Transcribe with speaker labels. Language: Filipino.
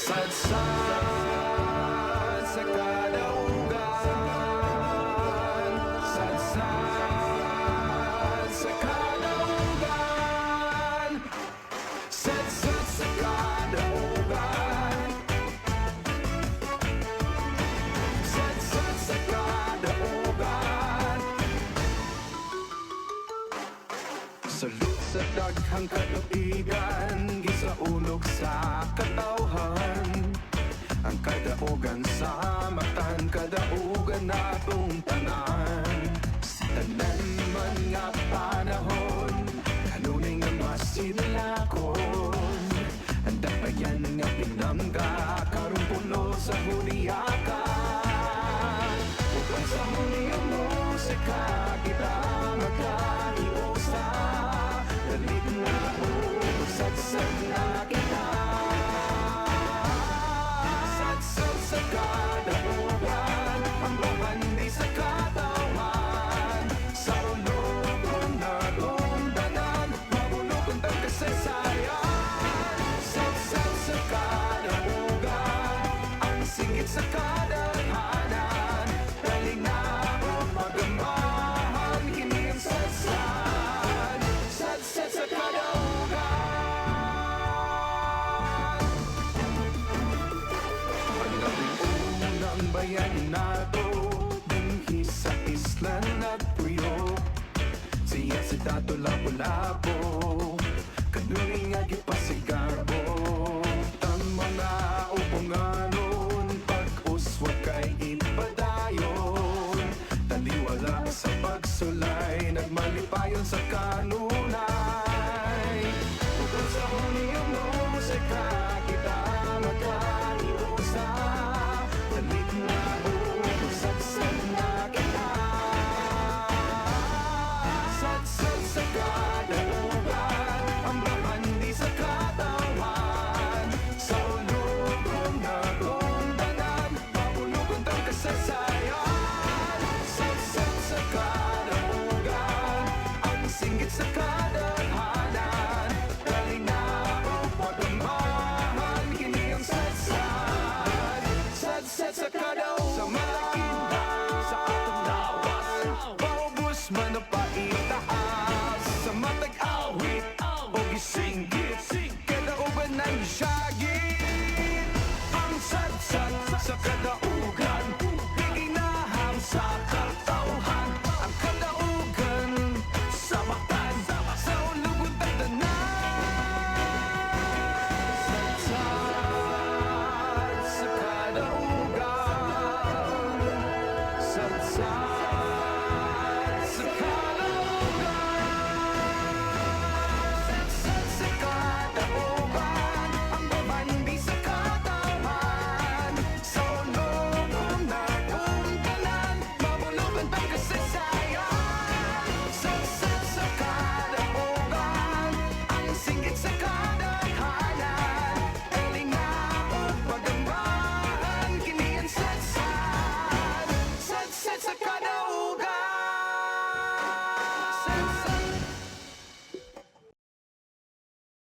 Speaker 1: Sadsad sa kadaugan, sadsad sa kadaugan, sadsad sa kadaugan, sadsad sa kadaugan. Salud sa daghang kadaugan, gisaulog sa katawhan. Ang kadaugan sa matan, kadaugan na itong tanan. Sa tanan man nga panahon, kanunay nga masinlakon. Ang dapayan nga pinangga, karong puno sa huniakan. Upang sa huniyang musika, kita magkaiusa. Dalit nga o, sadsad na kita. Sadsad sa kadaugan, ang bahan di sa katawan. Sa ulog kong nagumdanan, mabulog ang kasaysayan.